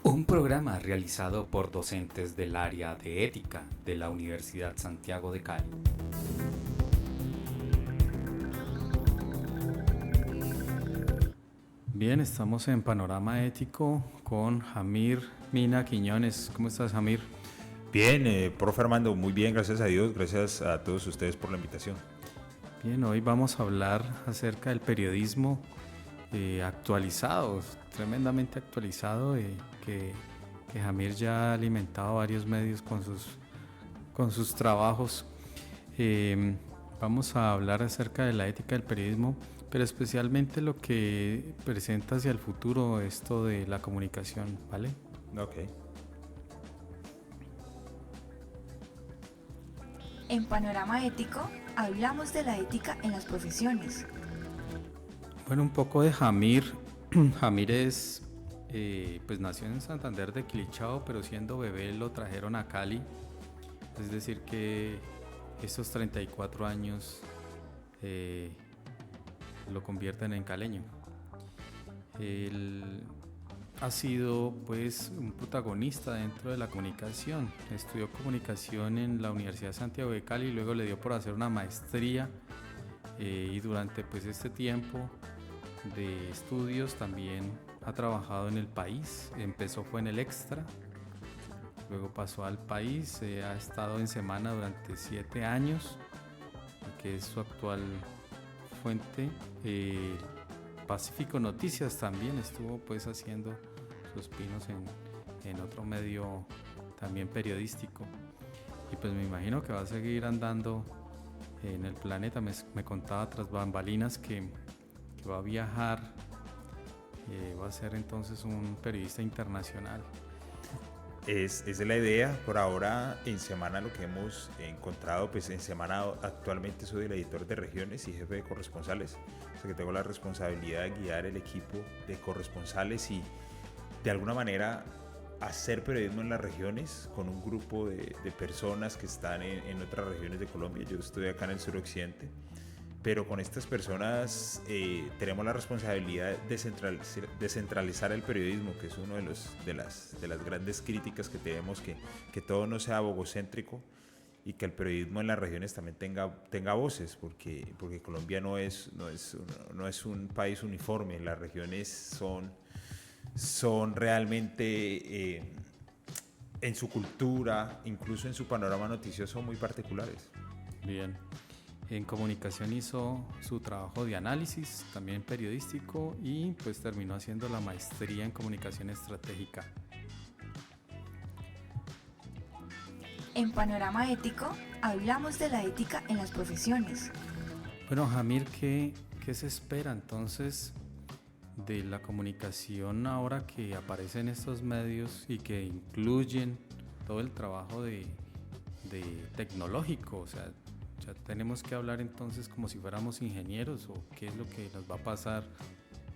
Un programa realizado por docentes del área de ética de la Universidad Santiago de Cali. Bien, estamos en Panorama Ético con Jamir Mina Quiñones. ¿Cómo estás, Jamir? Bien, profe Armando, muy bien, gracias a Dios, gracias a todos ustedes por la invitación. Bien, hoy vamos a hablar acerca del periodismo actualizado, tremendamente actualizado, que Jamir ya ha alimentado varios medios con sus trabajos. Vamos a hablar acerca de la ética del periodismo, pero especialmente lo que presenta hacia el futuro esto de la comunicación, ¿vale? Ok. En Panorama Ético hablamos de la ética en las profesiones. Bueno, un poco de Jamir. Jamir pues nació en Santander de Quilichao, pero siendo bebé lo trajeron a Cali. Es decir que estos 34 años lo convierten en caleño. Él ha sido pues un protagonista dentro de la comunicación. Estudió comunicación en la Universidad de Santiago de Cali y luego le dio por hacer una maestría y durante pues este tiempo de estudios también ha trabajado en El País. Fue en El Extra, luego pasó al País, ha estado en Semana durante 7 años, que es su actual fuente. Pacífico Noticias también estuvo pues haciendo sus pinos en otro medio también periodístico, y pues me imagino que va a seguir andando en el planeta. Me contaba tras bambalinas que va a viajar, va a ser entonces un periodista internacional. Esa es la idea. Por ahora en Semana lo que hemos encontrado, pues en Semana actualmente soy el editor de regiones y jefe de corresponsales, o sea que tengo la responsabilidad de guiar el equipo de corresponsales y de alguna manera hacer periodismo en las regiones con un grupo de personas que están en otras regiones de Colombia. Yo estoy acá en el suroccidente, pero con estas personas tenemos la responsabilidad de descentralizar el periodismo, que es una de las grandes críticas que tenemos, que todo no sea bogocéntrico y que el periodismo en las regiones también tenga voces, porque Colombia no es un país uniforme. Las regiones son realmente en su cultura, incluso en su panorama noticioso, muy particulares. Bien. En comunicación hizo su trabajo de análisis, también periodístico, y pues terminó haciendo la maestría en comunicación estratégica. En Panorama Ético hablamos de la ética en las profesiones. Bueno, Jamir, ¿qué se espera entonces de la comunicación ahora que aparecen estos medios y que incluyen todo el trabajo de tecnológico? O sea, ya tenemos que hablar entonces como si fuéramos ingenieros, o qué es lo que nos va a pasar.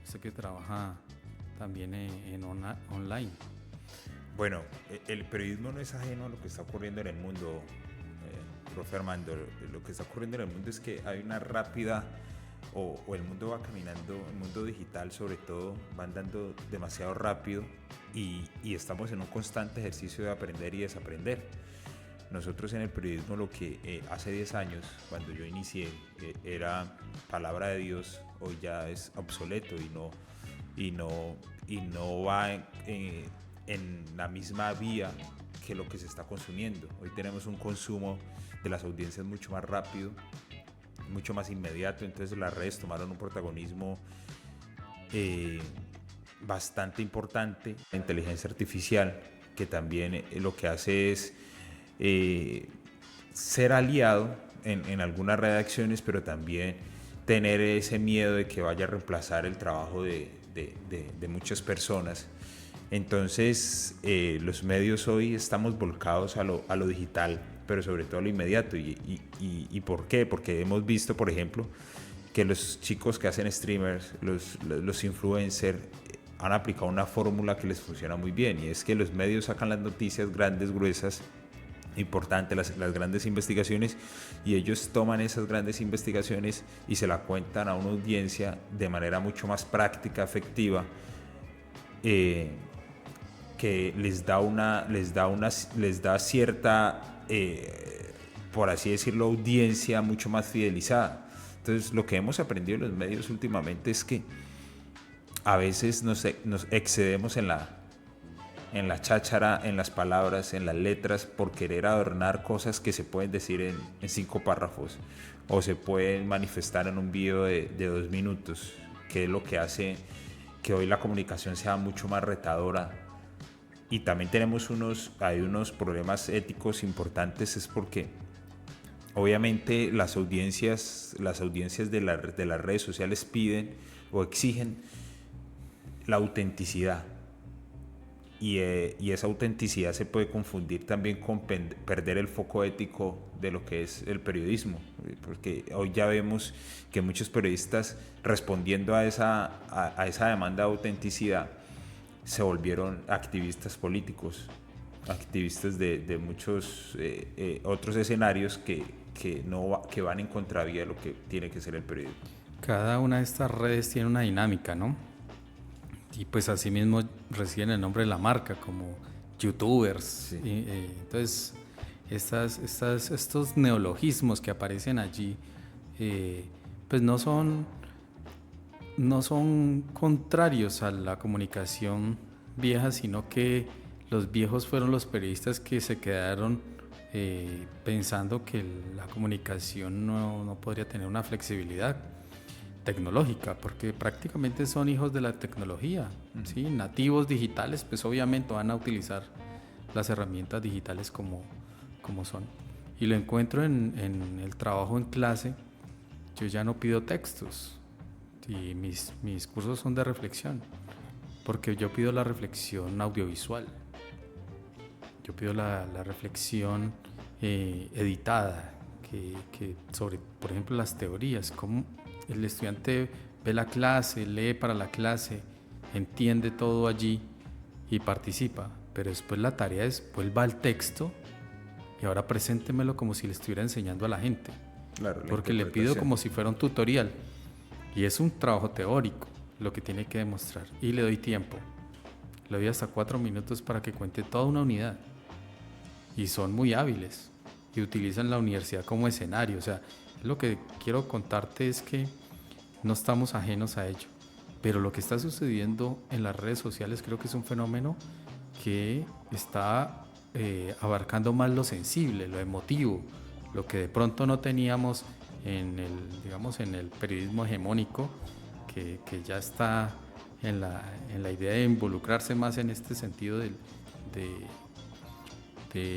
Usted que trabaja también en online. Bueno, el periodismo no es ajeno a lo que está ocurriendo en el mundo, profe Armando. Lo que está ocurriendo en el mundo es que hay una rápida, o el mundo va caminando, el mundo digital sobre todo, va andando demasiado rápido y estamos en un constante ejercicio de aprender y desaprender. Nosotros en el periodismo lo que hace 10 años, cuando yo inicié, era palabra de Dios, hoy ya es obsoleto y no va en la misma vía que lo que se está consumiendo. Hoy tenemos un consumo de las audiencias mucho más rápido, mucho más inmediato, entonces las redes tomaron un protagonismo bastante importante. La inteligencia artificial, que también lo que hace es ser aliado en algunas redacciones, pero también tener ese miedo de que vaya a reemplazar el trabajo de muchas personas. Entonces los medios hoy estamos volcados a lo digital, pero sobre todo a lo inmediato. ¿Y por qué? Porque hemos visto, por ejemplo, que los chicos que hacen streamers, los influencers, han aplicado una fórmula que les funciona muy bien, y es que los medios sacan las noticias grandes, gruesas, importantes, las grandes investigaciones, y ellos toman esas grandes investigaciones y se la cuentan a una audiencia de manera mucho más práctica, efectiva, que les da cierta, por así decirlo, audiencia mucho más fidelizada. Entonces, lo que hemos aprendido en los medios últimamente es que a veces nos excedemos en la cháchara, en las palabras, en las letras, por querer adornar cosas que se pueden decir en 5 párrafos o se pueden manifestar en un video de 2 minutos, que es lo que hace que hoy la comunicación sea mucho más retadora. Y también hay unos problemas éticos importantes, es porque obviamente las audiencias de las redes sociales piden o exigen la autenticidad. Y esa autenticidad se puede confundir también con perder el foco ético de lo que es el periodismo, porque hoy ya vemos que muchos periodistas, respondiendo a esa demanda de autenticidad, se volvieron activistas políticos, activistas de muchos otros escenarios que van en contravía de lo que tiene que ser el periodismo. Cada una de estas redes tiene una dinámica, ¿no? Y pues así mismo reciben el nombre de la marca, como youtubers. Sí. Entonces, estos neologismos que aparecen allí, pues no son contrarios a la comunicación vieja, sino que los viejos fueron los periodistas que se quedaron pensando que la comunicación no podría tener una flexibilidad tecnológica, porque prácticamente son hijos de la tecnología, ¿sí? Nativos digitales, pues obviamente van a utilizar las herramientas digitales como son. Y lo encuentro en el trabajo en clase. Yo ya no pido textos y mis cursos son de reflexión, porque yo pido la reflexión audiovisual. Yo pido la reflexión editada, que sobre, por ejemplo, las teorías, cómo el estudiante ve la clase, lee para la clase, entiende todo allí y participa, pero después la tarea es vuelva al texto y ahora preséntemelo como si le estuviera enseñando a la gente. Claro, porque le pido como si fuera un tutorial y es un trabajo teórico lo que tiene que demostrar, y le doy tiempo, le doy hasta 4 minutos para que cuente toda una unidad, y son muy hábiles y utilizan la universidad como escenario. O sea, lo que quiero contarte es que no estamos ajenos a ello, pero lo que está sucediendo en las redes sociales creo que es un fenómeno que está abarcando más lo sensible, lo emotivo, lo que de pronto no teníamos en el periodismo hegemónico, que ya está en la idea de involucrarse más en este sentido de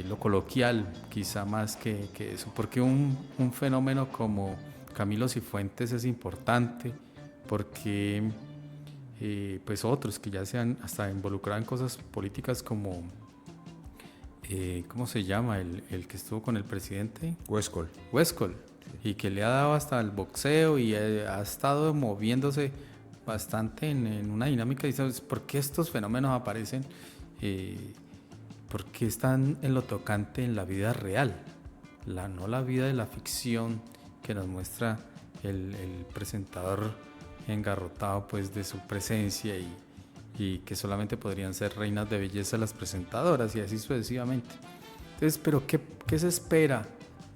lo coloquial, quizá más que eso, porque un fenómeno como Camilo Cifuentes es importante, porque pues otros que ya se han hasta involucrado en cosas políticas como ¿cómo se llama? El que estuvo con el presidente Westcol, y que le ha dado hasta el boxeo y ha estado moviéndose bastante en una dinámica. Y ¿sabes por qué estos fenómenos aparecen? Porque están en lo tocante en la vida real, no la vida de la ficción que nos muestra el presentador engarrotado pues de su presencia y que solamente podrían ser reinas de belleza las presentadoras y así sucesivamente. Entonces, pero ¿qué se espera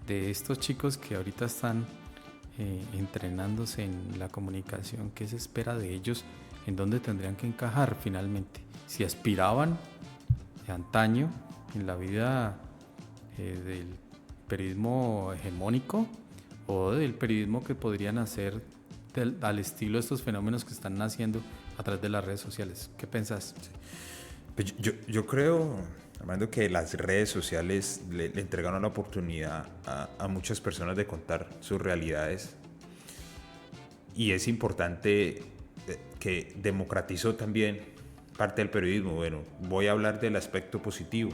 de estos chicos que ahorita están entrenándose en la comunicación? ¿Qué se espera de ellos? ¿En dónde tendrían que encajar finalmente? Si aspiraban de antaño en la vida del periodismo hegemónico o del periodismo que podrían hacer al estilo de estos fenómenos que están naciendo a través de las redes sociales. ¿Qué pensás? Pues yo creo, Armando, que las redes sociales le entregaron la oportunidad a muchas personas de contar sus realidades, y es importante que democratizó también parte del periodismo. Bueno, voy a hablar del aspecto positivo,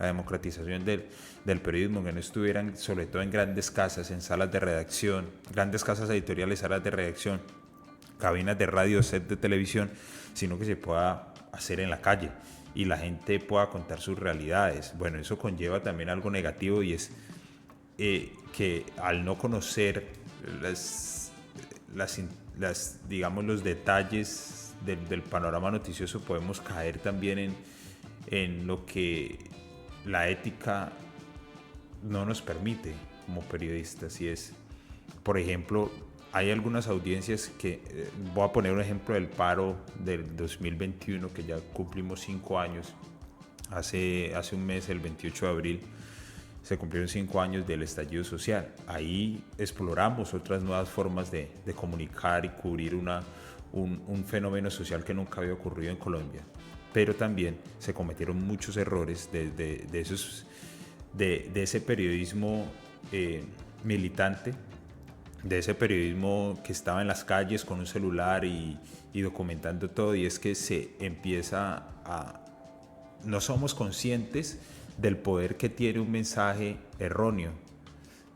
la democratización del periodismo, que no estuvieran sobre todo en grandes casas, en salas de redacción, grandes casas editoriales, salas de redacción, cabinas de radio, set de televisión, sino que se pueda hacer en la calle y la gente pueda contar sus realidades. Bueno, eso conlleva también algo negativo, y es que al no conocer digamos, los detalles del panorama noticioso, podemos caer también en lo que la ética no nos permite como periodistas. Y es, por ejemplo, hay algunas audiencias que, voy a poner un ejemplo del paro del 2021, que ya cumplimos 5 años. Hace un mes, el 28 de abril, se cumplieron 5 años del estallido social. Ahí exploramos otras nuevas formas de comunicar y cubrir un fenómeno social que nunca había ocurrido en Colombia. Pero también se cometieron muchos errores de ese periodismo militante, de ese periodismo que estaba en las calles con un celular y documentando todo. Y es que se empieza no somos conscientes del poder que tiene un mensaje erróneo.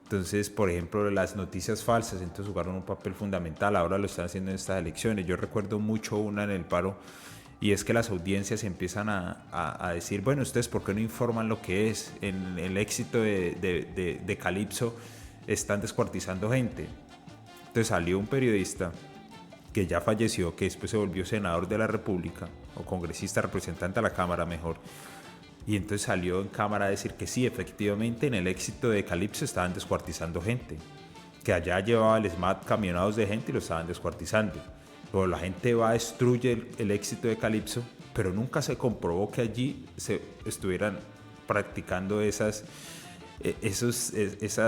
Entonces, por ejemplo, las noticias falsas entonces jugaron un papel fundamental. Ahora lo están haciendo en estas elecciones. Yo recuerdo mucho una en el paro, y es que las audiencias empiezan a decir, bueno, ustedes ¿por qué no informan lo que es? En el éxito de Calypso están descuartizando gente. Entonces salió un periodista que ya falleció, que después se volvió senador de la República, o congresista, representante a la Cámara mejor, y entonces salió en cámara a decir que sí, efectivamente en el éxito de Calypso estaban descuartizando gente, que allá llevaba el SMAT camionados de gente y lo estaban descuartizando. Luego la gente va, destruye el éxito de Calypso, pero nunca se comprobó que allí se estuvieran practicando esas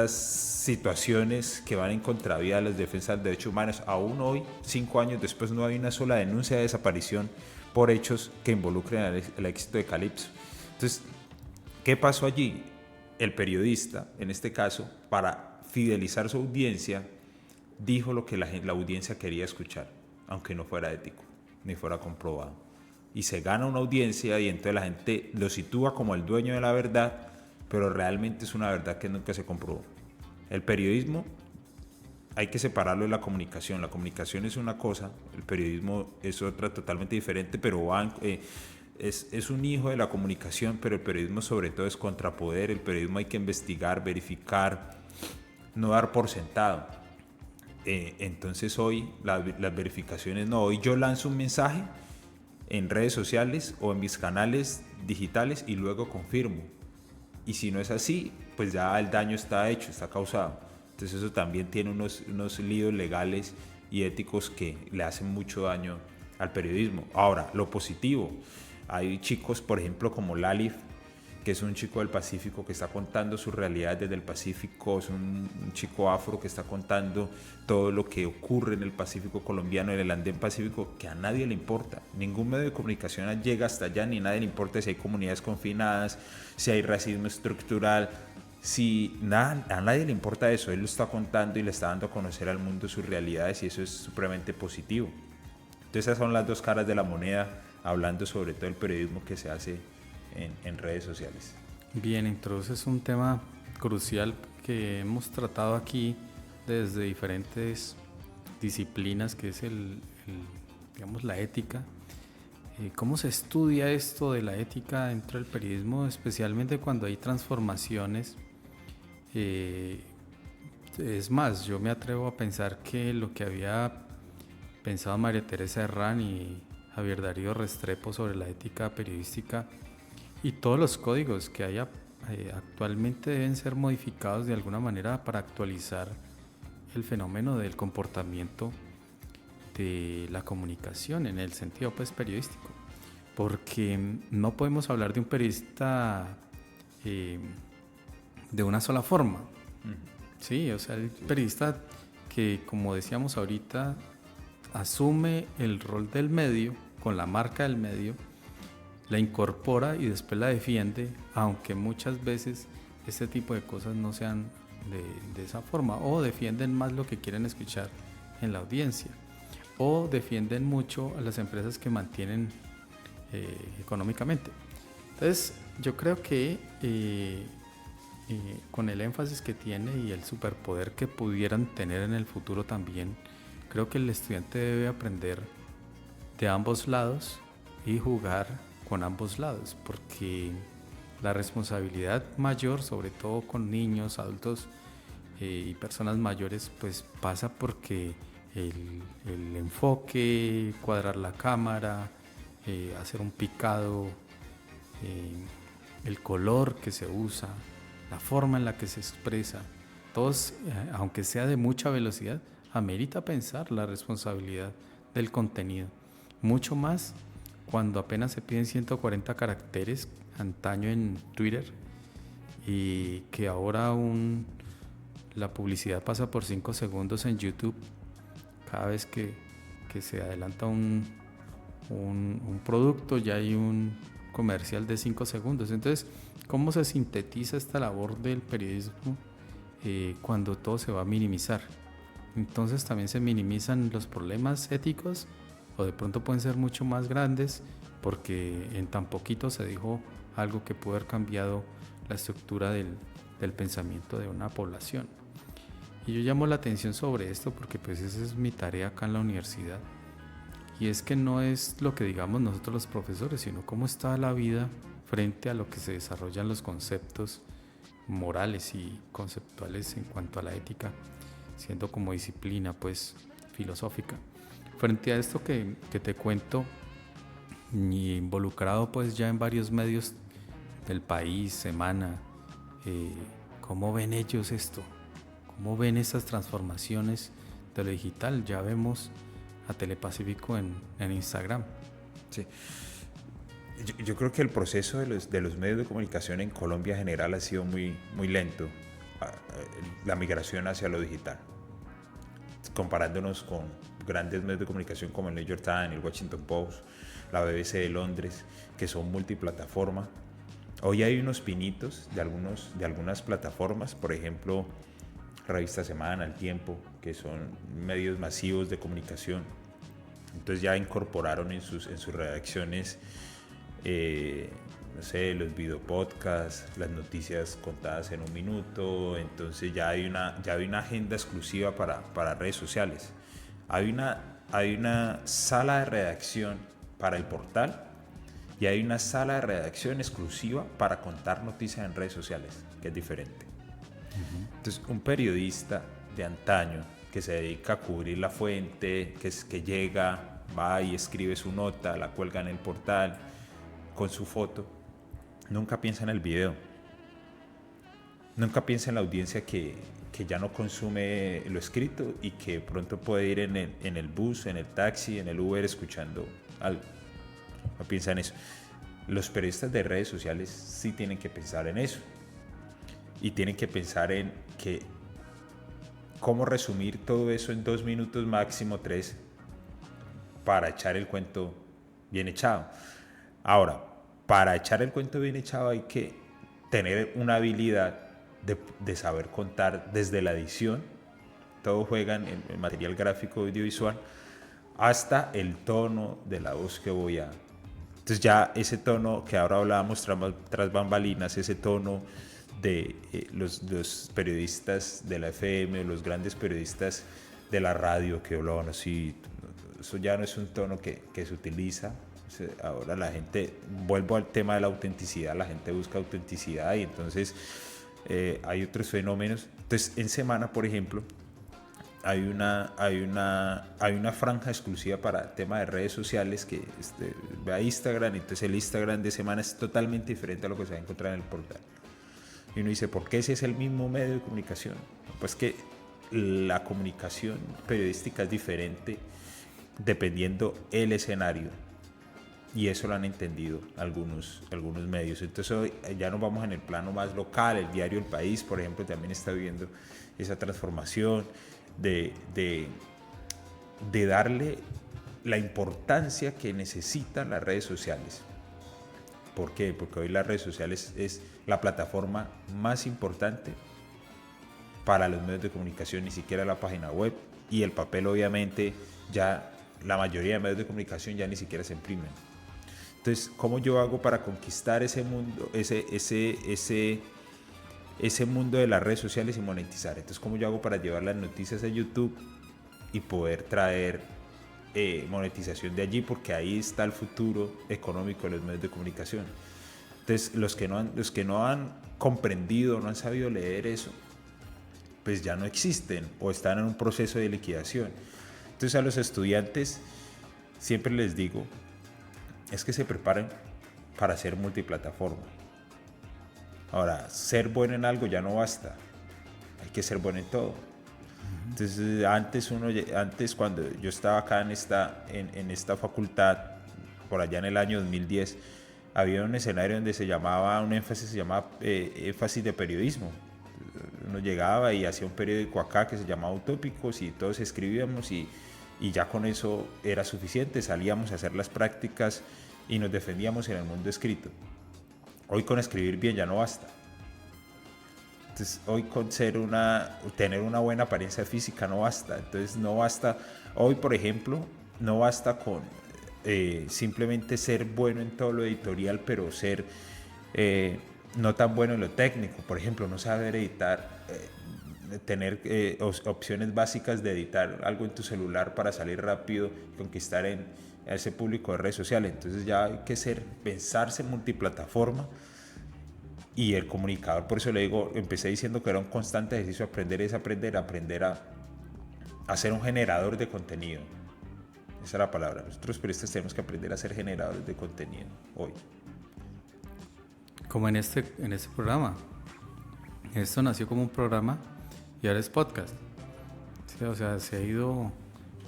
situaciones que van en contravía de las defensas de derechos humanos. Aún hoy, 5 años después, no hay una sola denuncia de desaparición por hechos que involucren el éxito de Calypso. Entonces, ¿qué pasó allí? El periodista, en este caso, para fidelizar su audiencia, dijo lo que la audiencia quería escuchar, aunque no fuera ético, ni fuera comprobado. Y se gana una audiencia, y entonces la gente lo sitúa como el dueño de la verdad, pero realmente es una verdad que nunca se comprobó. El periodismo hay que separarlo de la comunicación. La comunicación es una cosa, el periodismo es otra totalmente diferente, pero es un hijo de la comunicación, pero el periodismo sobre todo es contrapoder. El periodismo hay que investigar, verificar, no dar por sentado. Entonces hoy las verificaciones no. Hoy yo lanzo un mensaje en redes sociales o en mis canales digitales y luego confirmo. Y si no es así, pues ya el daño está hecho, está causado. Entonces eso también tiene unos líos legales y éticos que le hacen mucho daño al periodismo. Ahora, lo positivo. Hay chicos, por ejemplo, como Lalif, que es un chico del Pacífico que está contando su realidad desde el Pacífico. Es un chico afro que está contando todo lo que ocurre en el Pacífico colombiano, en el andén pacífico, que a nadie le importa. Ningún medio de comunicación llega hasta allá, ni a nadie le importa si hay comunidades confinadas, si hay racismo estructural, a nadie le importa eso. Él lo está contando y le está dando a conocer al mundo sus realidades, y eso es supremamente positivo. Entonces esas son las dos caras de la moneda, hablando sobre todo el periodismo que se hace en redes sociales. Bien, introduces un tema crucial que hemos tratado aquí desde diferentes disciplinas, que es digamos, la ética. ¿Cómo se estudia esto de la ética dentro del periodismo, especialmente cuando hay transformaciones? Es más, yo me atrevo a pensar que lo que había pensado María Teresa Herrán y Javier Darío Restrepo sobre la ética periodística y todos los códigos que hay actualmente deben ser modificados de alguna manera para actualizar el fenómeno del comportamiento de la comunicación en el sentido periodístico, porque no podemos hablar de un periodista de una sola forma. Sí, o sea, el periodista que, como decíamos ahorita, asume el rol del medio con la marca del medio, la incorpora y después la defiende, aunque muchas veces este tipo de cosas no sean de esa forma, o defienden más lo que quieren escuchar en la audiencia, o defienden mucho a las empresas que mantienen económicamente. Entonces yo creo que con el énfasis que tiene y el superpoder que pudieran tener en el futuro también Creo que el estudiante debe aprender de ambos lados y jugar con ambos lados, porque la responsabilidad mayor, sobre todo con niños, adultos y personas mayores, pues pasa porque el enfoque, cuadrar la cámara, hacer un picado, el color que se usa, la forma en la que se expresa, todos, aunque sea de mucha velocidad, amerita pensar la responsabilidad del contenido. Mucho más cuando apenas se piden 140 caracteres antaño en Twitter y que ahora la publicidad pasa por 5 segundos en YouTube cada vez que se adelanta un producto, ya hay un comercial de 5 segundos. Entonces, ¿cómo se sintetiza esta labor del periodismo cuando todo se va a minimizar? Entonces también se minimizan los problemas éticos, o de pronto pueden ser mucho más grandes porque en tan poquito se dijo algo que puede haber cambiado la estructura del pensamiento de una población. Y yo llamo la atención sobre esto porque pues esa es mi tarea acá en la universidad, y es que no es lo que digamos nosotros los profesores, sino cómo está la vida frente a lo que se desarrollan los conceptos morales y conceptuales en cuanto a la ética, siendo como disciplina pues filosófica. Frente a esto que te cuento, y involucrado pues ya en varios medios del país, Semana, ¿cómo ven ellos esto? ¿Cómo ven estas transformaciones de lo digital? Ya vemos a Telepacífico en Instagram. Sí. Yo creo que el proceso de los medios de comunicación en Colombia en general ha sido muy, muy lento, la migración hacia lo digital, comparándonos con grandes medios de comunicación como el New York Times, el Washington Post, la BBC de Londres, que son multiplataforma. Hoy hay unos pinitos de algunas plataformas, por ejemplo, Revista Semana, El Tiempo, que son medios masivos de comunicación. Entonces ya incorporaron en sus redacciones, no sé, los videopodcasts, las noticias contadas en un minuto. Entonces ya hay una agenda exclusiva para redes sociales. Hay una sala de redacción para el portal y hay una sala de redacción exclusiva para contar noticias en redes sociales, que es diferente. Entonces, un periodista de antaño que se dedica a cubrir la fuente, que llega, va y escribe su nota, la cuelga en el portal con su foto, nunca piensa en el video, nunca piensa en la audiencia que ya no consume lo escrito y que pronto puede ir en el bus, en el taxi, en el Uber escuchando algo. No piensa en eso. Los periodistas de redes sociales sí tienen que pensar en eso. Y tienen que pensar en cómo resumir todo eso en 2 minutos, máximo 3, para echar el cuento bien echado. Ahora, para echar el cuento bien echado hay que tener una habilidad de saber contar desde la edición, todo juega en el material gráfico audiovisual, hasta el tono de la voz que voy a... Entonces ya ese tono que ahora hablábamos tras bambalinas, ese tono de los periodistas de la FM, los grandes periodistas de la radio que hablaban así, eso ya no es un tono que se utiliza. Ahora la gente, vuelvo al tema de la autenticidad, la gente busca autenticidad y entonces hay otros fenómenos. Entonces en Semana, por ejemplo, hay una franja exclusiva para el tema de redes sociales que ve a Instagram, entonces el Instagram de Semana es totalmente diferente a lo que se va a encontrar en el portal. Y uno dice, ¿por qué si es el mismo medio de comunicación? Pues que la comunicación periodística es diferente dependiendo el escenario. Y eso lo han entendido algunos medios. Entonces hoy ya nos vamos en el plano más local. El diario El País, por ejemplo, también está viviendo esa transformación de darle la importancia que necesitan las redes sociales. ¿Por qué? Porque hoy las redes sociales es la plataforma más importante para los medios de comunicación, ni siquiera la página web, y el papel obviamente ya la mayoría de medios de comunicación ya ni siquiera se imprimen. Entonces, ¿cómo yo hago para conquistar ese mundo, ese mundo de las redes sociales y monetizar? Entonces, ¿cómo yo hago para llevar las noticias a YouTube y poder traer monetización de allí, porque ahí está el futuro económico de los medios de comunicación. Entonces, los que no han comprendido, no han sabido leer eso, pues ya no existen o están en un proceso de liquidación. Entonces, a los estudiantes siempre les digo, es que se preparen para ser multiplataforma. Ahora, ser bueno en algo ya no basta, hay que ser bueno en todo. Entonces, antes cuando yo estaba acá en esta facultad, por allá en el año 2010, había un escenario donde un énfasis se llamaba énfasis de periodismo. Uno llegaba y hacía un periódico acá que se llamaba Utópicos y todos escribíamos y ya con eso era suficiente. Salíamos a hacer las prácticas y nos defendíamos en el mundo escrito. Hoy con escribir bien ya no basta. Entonces, hoy con tener una buena apariencia física no basta. Entonces, no basta. Hoy, por ejemplo, no basta con simplemente ser bueno en todo lo editorial, pero ser no tan bueno en lo técnico. Por ejemplo, no saber editar, tener opciones básicas de editar algo en tu celular para salir rápido y conquistar a ese público de redes sociales. Entonces ya hay que pensarse en multiplataforma. Y el comunicador, por eso le digo, empecé diciendo que era un constante ejercicio. Aprender a ser un generador de contenido. Esa es la palabra. Nosotros periodistas tenemos que aprender a ser generadores de contenido hoy. Como en este programa. Esto nació como un programa y ahora es podcast. Sí, o sea, se ha ido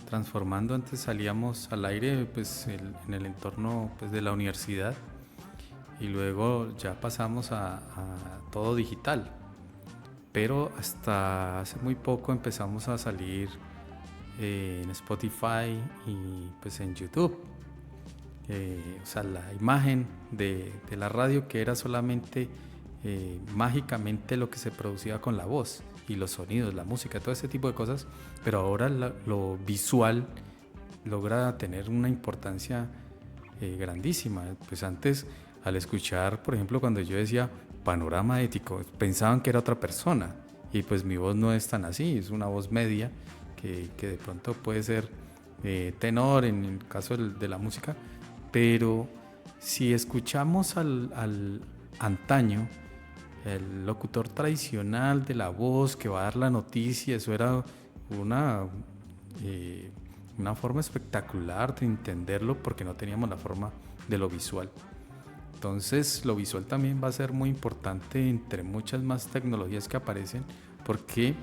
transformando. Antes salíamos al aire pues, en el entorno pues, de la universidad y luego ya pasamos a todo digital. Pero hasta hace muy poco empezamos a salir en Spotify y pues en YouTube. O sea, la imagen de la radio, que era solamente mágicamente lo que se producía con la voz y los sonidos, la música, todo ese tipo de cosas, pero ahora lo visual logra tener una importancia grandísima. Pues antes, al escuchar, por ejemplo, cuando yo decía panorama ético, pensaban que era otra persona y pues mi voz no es tan así, es una voz media que de pronto puede ser tenor en el caso de la música, pero si escuchamos al antaño, el locutor tradicional de la voz que va a dar la noticia, eso era una forma espectacular de entenderlo porque no teníamos la forma de lo visual. Entonces lo visual también va a ser muy importante entre muchas más tecnologías que aparecen, porque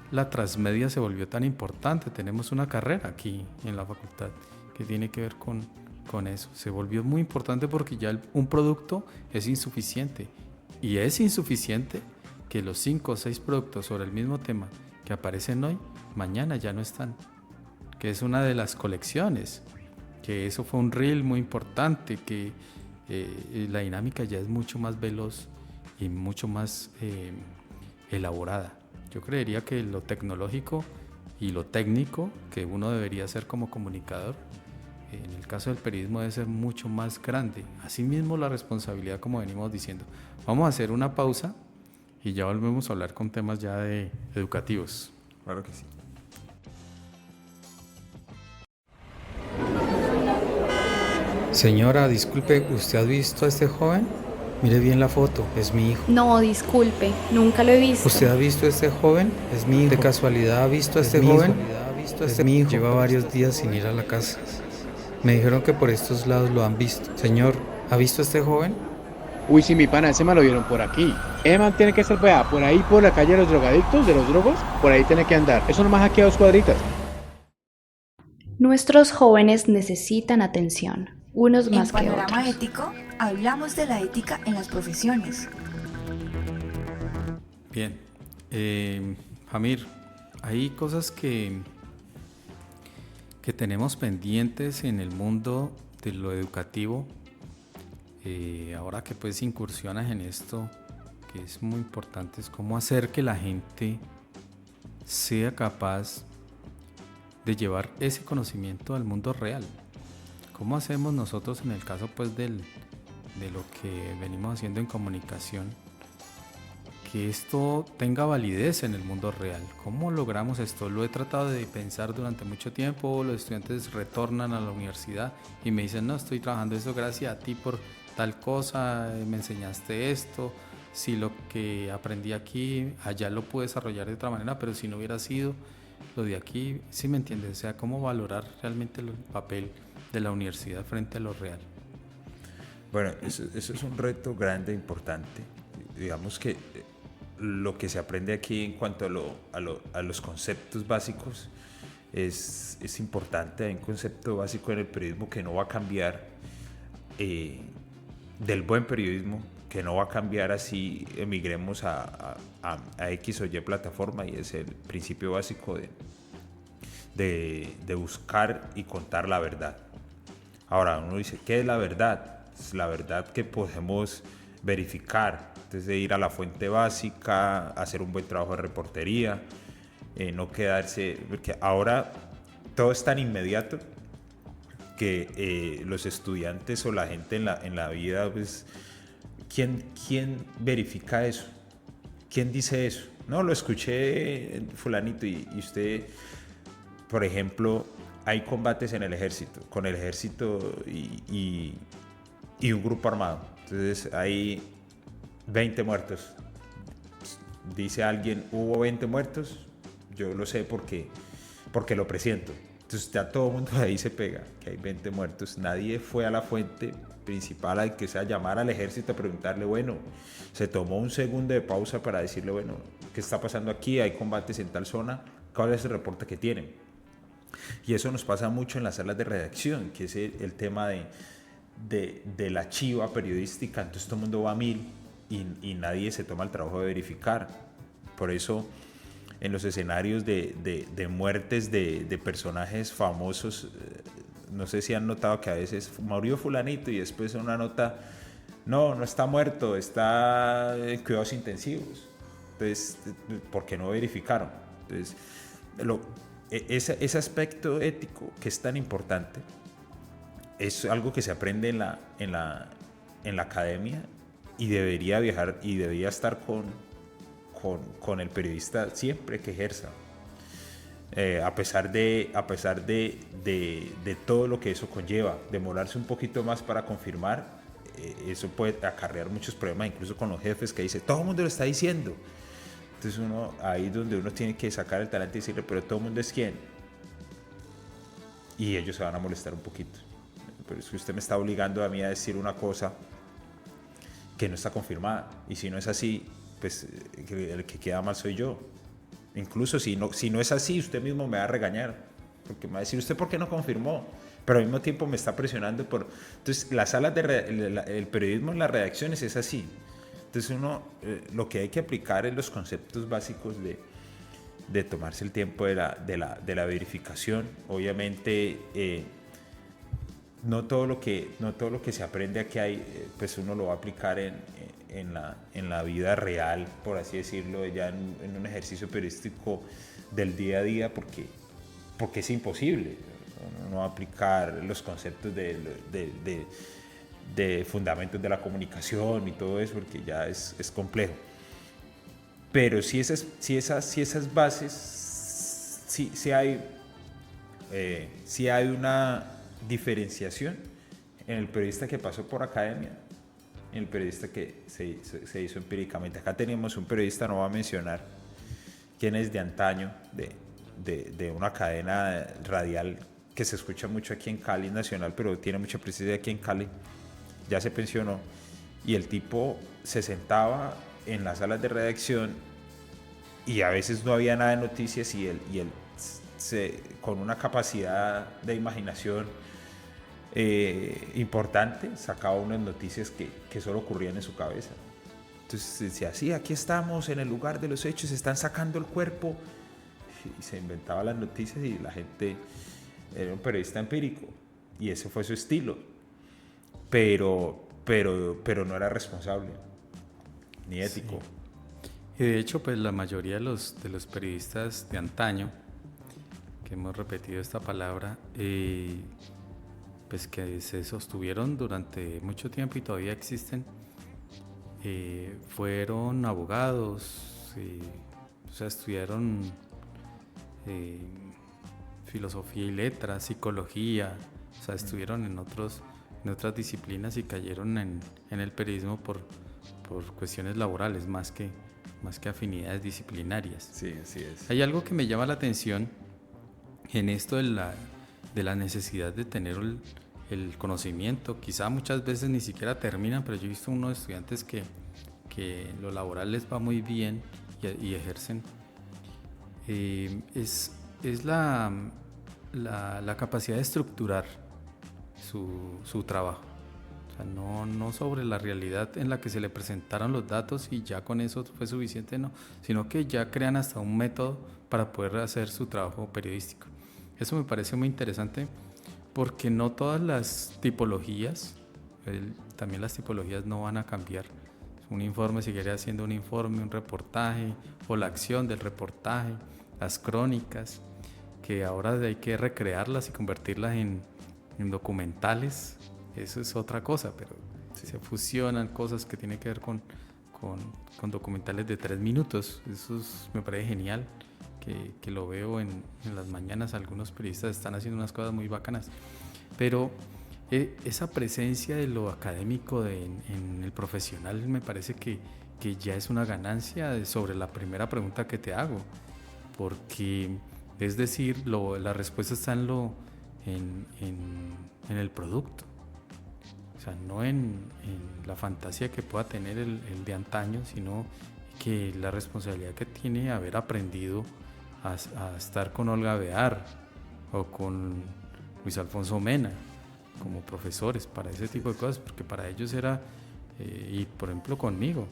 la transmedia se volvió tan importante. Tenemos una carrera aquí en la facultad que tiene que ver con eso. Se volvió muy importante porque ya un producto es insuficiente, y es insuficiente que los 5 o 6 productos sobre el mismo tema que aparecen hoy, mañana ya no están, que es una de las colecciones, que eso fue un reel muy importante, que la dinámica ya es mucho más veloz y mucho más elaborada. Yo creería que lo tecnológico y lo técnico que uno debería hacer como comunicador, en el caso del periodismo, debe ser mucho más grande. Asimismo, la responsabilidad, como venimos diciendo. Vamos a hacer una pausa y ya volvemos a hablar con temas ya educativos. Claro que sí. Señora, disculpe, ¿usted ha visto a este joven? Mire bien la foto, es mi hijo. No, disculpe, nunca lo he visto. ¿Usted ha visto a este joven? Es mi hijo. ¿De casualidad ha visto a este joven? Es mi hijo. Lleva varios días sin ir a la casa. Me dijeron que por estos lados lo han visto. Señor, ¿ha visto a este joven? Uy, sí, mi pana, ese me lo vieron por aquí. Man tiene que estar por ahí, por la calle de los drogadictos, de los drogos, por ahí tiene que andar. Eso nomás aquí a 2 cuadritas. Nuestros jóvenes necesitan atención, unos más que otros. En Panorama Ético hablamos de la ética en las profesiones. Bien, Jamir, hay cosas que tenemos pendientes en el mundo de lo educativo. Ahora que pues incursionas en esto, que es muy importante, es cómo hacer que la gente sea capaz de llevar ese conocimiento al mundo real. ¿Cómo hacemos nosotros en el caso pues de lo que venimos haciendo en comunicación? que esto tenga validez en el mundo real. ¿Cómo logramos esto? Lo he tratado de pensar durante mucho tiempo. Los estudiantes retornan a la universidad y me dicen, no, estoy trabajando eso gracias a ti por tal cosa, me enseñaste esto. Si lo que aprendí aquí, allá lo pude desarrollar de otra manera, pero si no hubiera sido lo de aquí, ¿sí me entiendes? O sea, cómo valorar realmente el papel de la universidad frente a lo real. Bueno, eso es un reto grande, importante. Digamos que lo que se aprende aquí en cuanto a los conceptos básicos es importante. Hay un concepto básico en el periodismo que no va a cambiar, del buen periodismo, que no va a cambiar así emigremos a X o Y plataforma, y es el principio básico de buscar y contar la verdad. Ahora uno dice, ¿qué es la verdad? Es la verdad que podemos verificar, entonces de ir a la fuente básica, hacer un buen trabajo de reportería, no quedarse, porque ahora todo es tan inmediato que los estudiantes o la gente en la vida, pues, ¿quién verifica eso? ¿Quién dice eso? No, lo escuché fulanito y usted, por ejemplo, hay combates en el ejército, con el ejército y un grupo armado. Entonces hay 20 muertos. Dice alguien, hubo 20 muertos, yo lo sé porque lo presiento. Entonces ya todo el mundo ahí se pega, que hay 20 muertos. Nadie fue a la fuente principal, al que sea, llamar al ejército a preguntarle, bueno, se tomó un segundo de pausa para decirle, bueno, ¿qué está pasando aquí? Hay combates en tal zona, ¿cuál es el reporte que tienen? Y eso nos pasa mucho en las salas de redacción, que es el tema de la chiva periodística. Entonces todo el mundo va a mil y nadie se toma el trabajo de verificar. Por eso en los escenarios de muertes de personajes famosos, no sé si han notado que a veces murió fulanito y después una nota, no está muerto, está en cuidados intensivos. Entonces, ¿por qué no verificaron? Entonces, ese aspecto ético que es tan importante es algo que se aprende en la academia, y debería viajar y debería estar con el periodista siempre que ejerza, a pesar de todo lo que eso conlleva. Demorarse un poquito más para confirmar, eso puede acarrear muchos problemas, incluso con los jefes, que dice, todo el mundo lo está diciendo. Entonces ahí es donde uno tiene que sacar el talento y decirle, pero todo el mundo es quién, y ellos se van a molestar un poquito. Pero es que usted me está obligando a mí a decir una cosa que no está confirmada, y si no es así, pues el que queda mal soy yo. Incluso si no es así, usted mismo me va a regañar, porque me va a decir, ¿usted por qué no confirmó? Pero al mismo tiempo me está presionando Entonces las salas el periodismo en las redacciones es así. Entonces lo que hay que aplicar es los conceptos básicos de tomarse el tiempo de la verificación. Obviamente no todo lo que se aprende aquí pues uno lo va a aplicar en la vida real, por así decirlo, ya en un ejercicio periodístico del día a día, porque es imposible. Uno no va a aplicar los conceptos de fundamentos de la comunicación y todo eso, porque ya es complejo. Pero si esas bases, si hay una diferenciación en el periodista que pasó por academia, en el periodista que se hizo empíricamente. Acá tenemos un periodista, no voy a mencionar quién es, de antaño, de una cadena radial que se escucha mucho aquí en Cali, nacional, pero tiene mucha presencia aquí en Cali. Ya se pensionó, y el tipo se sentaba en las salas de redacción y a veces no había nada de noticias, y él con una capacidad de imaginación importante, sacaba unas noticias que solo ocurrían en su cabeza. Entonces decía, sí, aquí estamos en el lugar de los hechos, están sacando el cuerpo, y se inventaba las noticias, y la gente era un periodista empírico, y ese fue su estilo, pero no era responsable ni ético. Sí. Y de hecho, pues la mayoría de los periodistas de antaño, que hemos repetido esta palabra, pues que se sostuvieron durante mucho tiempo y todavía existen, fueron abogados, o sea, estudiaron filosofía y letras, psicología, o sea, estuvieron en otras disciplinas y cayeron en el periodismo por cuestiones laborales más que afinidades disciplinarias. Sí, así es. Hay algo que me llama la atención en esto de la necesidad de tener el conocimiento. Quizá muchas veces ni siquiera terminan, pero yo he visto unos estudiantes que lo laboral les va muy bien y ejercen. Es la capacidad de estructurar su trabajo. O sea, no sobre la realidad en la que se le presentaron los datos y ya con eso fue suficiente, no, sino que ya crean hasta un método para poder hacer su trabajo periodístico. Eso me parece muy interesante porque no todas las tipologías, también las tipologías no van a cambiar. Un informe seguiría siendo un informe, un reportaje o la acción del reportaje, las crónicas, que ahora hay que recrearlas y convertirlas en documentales. Eso es otra cosa, pero se fusionan cosas que tienen que ver con documentales de 3 minutos. Eso me parece genial, que lo veo en las mañanas. Algunos periodistas están haciendo unas cosas muy bacanas, pero esa presencia de lo académico en el profesional me parece que ya es una ganancia sobre la primera pregunta que te hago, porque es decir, la respuesta está en el producto. O sea, no en la fantasía que pueda tener el de antaño, sino que la responsabilidad que tiene haber aprendido a estar con Olga Bear o con Luis Alfonso Mena como profesores para ese tipo de cosas, porque para ellos era, y por ejemplo conmigo,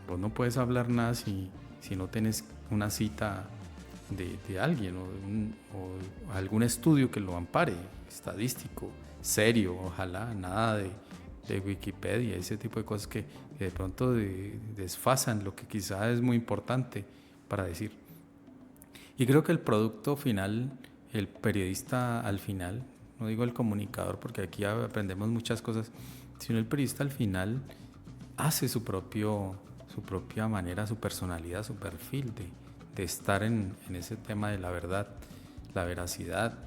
vos no puedes hablar nada si no tenés una cita de alguien o algún estudio que lo ampare, estadístico, serio, ojalá, nada de Wikipedia, ese tipo de cosas que de pronto desfasan lo que quizá es muy importante para decir. Y creo que el producto final, el periodista al final, no digo el comunicador porque aquí aprendemos muchas cosas, sino el periodista al final hace su propia manera, su personalidad, su perfil de estar en ese tema de la verdad, la veracidad,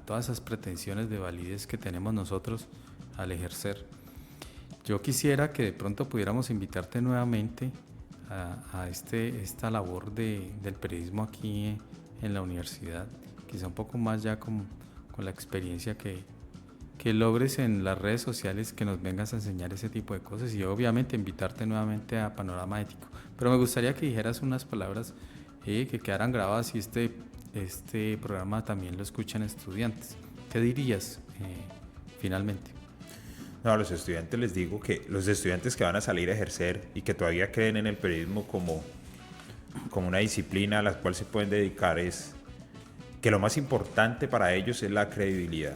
todas esas pretensiones de validez que tenemos nosotros al ejercer. Yo quisiera que de pronto pudiéramos invitarte nuevamente a esta labor del periodismo aquí en la universidad, quizá un poco más ya con la experiencia que logres en las redes sociales, que nos vengas a enseñar ese tipo de cosas y obviamente invitarte nuevamente a Panorama Ético. Pero me gustaría que dijeras unas palabras que quedaran grabadas y este programa también lo escuchan estudiantes. ¿Qué dirías finalmente? No, a los estudiantes les digo que los estudiantes que van a salir a ejercer y que todavía creen en el periodismo como una disciplina a la cual se pueden dedicar, es que lo más importante para ellos es la credibilidad.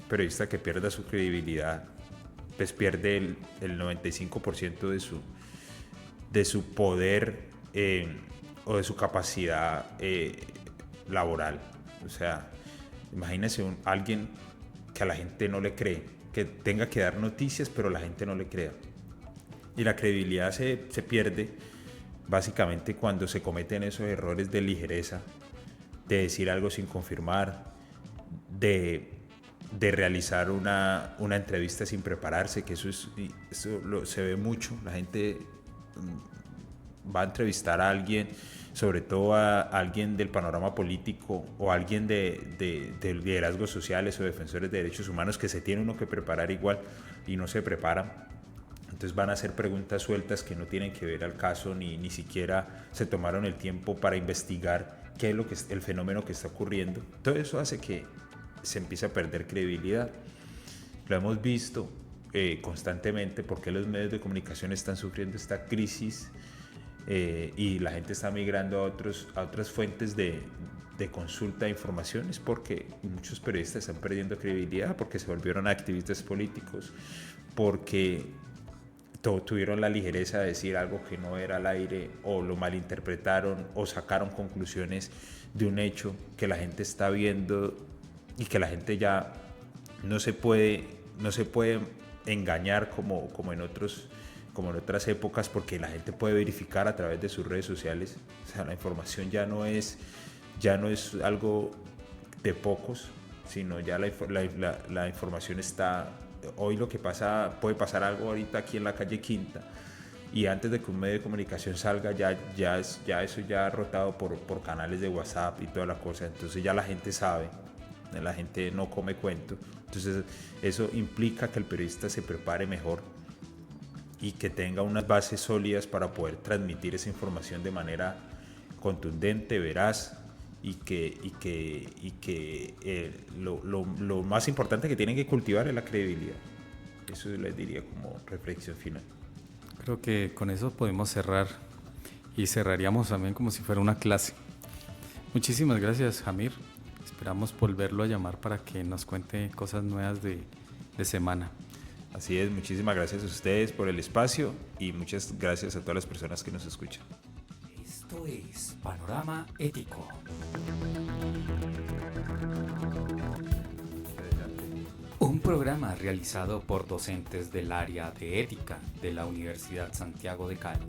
Un periodista que pierda su credibilidad, pues pierde el 95% de su poder o de su capacidad laboral. O sea, imagínense alguien que a la gente no le cree, que tenga que dar noticias pero la gente no le crea. Y la credibilidad se pierde básicamente cuando se cometen esos errores de ligereza, de decir algo sin confirmar, de realizar una entrevista sin prepararse, que eso se ve mucho. La gente va a entrevistar a alguien, sobre todo a alguien del panorama político o a alguien de liderazgos sociales o defensores de derechos humanos, que se tiene uno que preparar igual y no se preparan. Entonces van a hacer preguntas sueltas que no tienen que ver al caso, ni siquiera se tomaron el tiempo para investigar qué es el fenómeno que está ocurriendo. Todo eso hace que se empiece a perder credibilidad. Lo hemos visto constantemente, porque los medios de comunicación están sufriendo esta crisis y la gente está migrando a otras fuentes de consulta de informaciones, porque muchos periodistas están perdiendo credibilidad, porque se volvieron activistas políticos, porque tuvieron la ligereza de decir algo que no era al aire, o lo malinterpretaron, o sacaron conclusiones de un hecho que la gente está viendo y que la gente ya no se puede engañar como en otros como en otras épocas, porque la gente puede verificar a través de sus redes sociales. O sea, la información ya no es algo de pocos, sino ya la información está. Hoy lo que pasa, puede pasar algo ahorita aquí en la calle Quinta, y antes de que un medio de comunicación salga, ya eso ya ha rotado por canales de WhatsApp y toda la cosa. Entonces ya la gente sabe, la gente no come cuento. Entonces eso implica que el periodista se prepare mejor y que tenga unas bases sólidas para poder transmitir esa información de manera contundente, veraz, y que lo más importante que tienen que cultivar es la credibilidad. Eso les diría como reflexión final. Creo que con eso podemos cerrar, y cerraríamos también como si fuera una clase. Muchísimas gracias, Jamir. Esperamos volverlo a llamar para que nos cuente cosas nuevas de semana. Así es, muchísimas gracias a ustedes por el espacio y muchas gracias a todas las personas que nos escuchan. Esto es Panorama Ético. Un programa realizado por docentes del área de ética de la Universidad Santiago de Cali.